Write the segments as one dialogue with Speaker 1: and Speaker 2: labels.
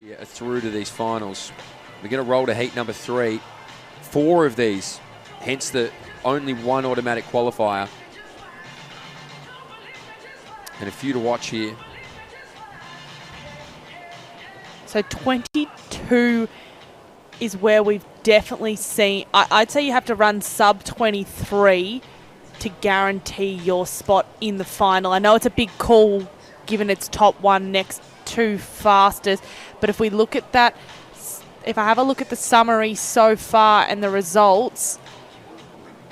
Speaker 1: Yeah, through to these finals. We're going to roll to heat number 3. 4 of these, hence the only one automatic qualifier. And a few to watch here.
Speaker 2: So 22 is where we've definitely seen. I'd say you have to run sub 23 to guarantee your spot in the final. I know it's a big call given it's top one next to fastest, but if we look at that, if I have a look at the summary so far and the results,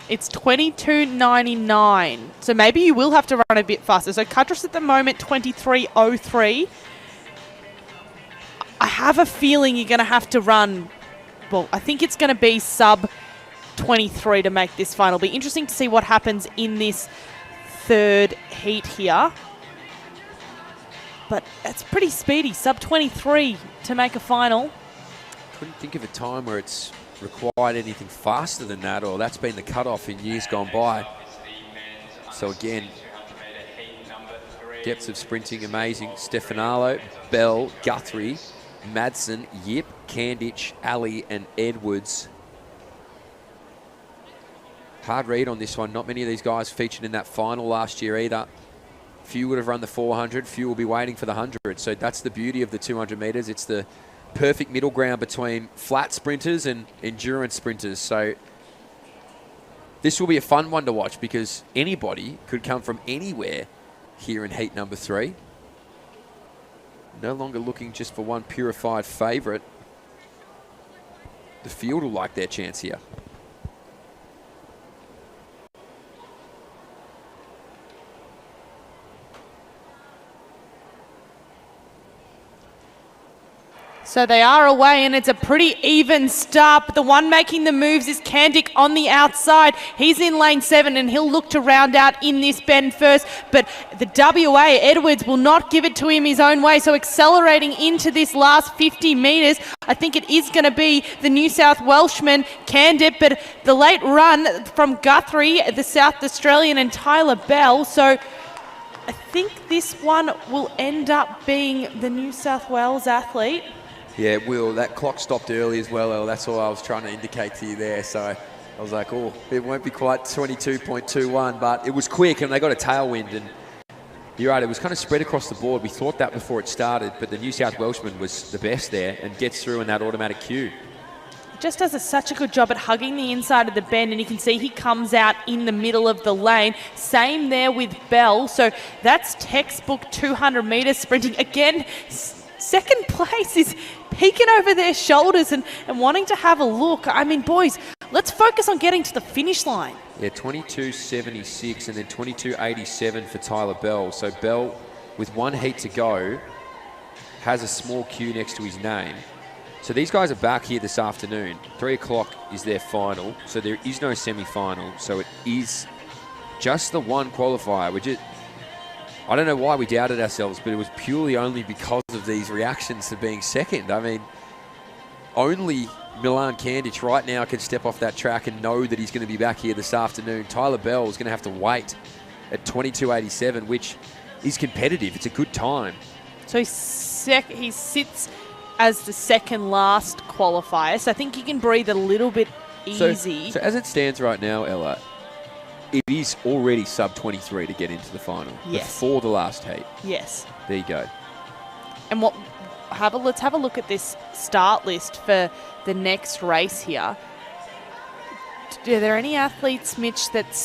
Speaker 2: it's 22.99. So maybe you will have to run a bit faster. So Cuttress at the moment, 23.03. I have a feeling you're going to have to run, well, I think it's going to be sub 23 to make this final. Be interesting to see what happens in this third heat here. But it's pretty speedy, sub 23 to make a final.
Speaker 1: Couldn't think of a time where it's required anything faster than that, or that's been the cutoff in years gone by. So again, depths of sprinting amazing. Stefanalo, Bell, Guthrie, Madsen, Yip, Candich, Ali and Edwards. Hard read on this one. Not many of these guys featured in that final last year either. Few would have run the 400, few will be waiting for the 100. So that's the beauty of the 200 metres. It's the perfect middle ground between flat sprinters and endurance sprinters. So this will be a fun one to watch because anybody could come from anywhere here in heat number 3. No longer looking just for one purified favourite. The field will like their chance here.
Speaker 2: So they are away, and it's a pretty even start. But the one making the moves is Candick on the outside. He's in lane 7, and he'll look to round out in this bend first. But the WA, Edwards, will not give it to him his own way. So accelerating into this last 50 metres, I think it is going to be the New South Welshman, Candick. But the late run from Guthrie, the South Australian, and Tyler Bell. So I think this one will end up being the New South Wales athlete.
Speaker 1: Yeah, it will. That clock stopped early as well, Elle. That's all I was trying to indicate to you there. So I was like, oh, it won't be quite 22.21, but it was quick and they got a tailwind. And you're right, it was kind of spread across the board. We thought that before it started, but the New South Welshman was the best there and gets through in that automatic queue.
Speaker 2: Just does such a good job at hugging the inside of the bend, and you can see he comes out in the middle of the lane. Same there with Bell. So that's textbook 200 metres sprinting. Again, second place is peeking over their shoulders and wanting to have a look. I mean, boys, let's focus on getting to the finish line.
Speaker 1: Yeah, 22.76 and then 22.87 for Tyler Bell. So Bell, with one heat to go, has a small queue next to his name. So these guys are back here this afternoon. 3 o'clock is their final. So there is no semi-final. So it is just the one qualifier. I don't know why we doubted ourselves, but it was purely only because of these reactions to being second. I mean, only Milan Candich right now can step off that track and know that he's going to be back here this afternoon. Tyler Bell is going to have to wait at 22.87, which is competitive. It's a good time.
Speaker 2: So he sits as the second last qualifier, so I think he can breathe a little bit easy.
Speaker 1: So as it stands right now, Ella, it is already sub 23 to get into the final.
Speaker 2: Yes.
Speaker 1: Before the last heat.
Speaker 2: Yes.
Speaker 1: There you go.
Speaker 2: And let's have a look at this start list for the next race here. Are there any athletes, Mitch, that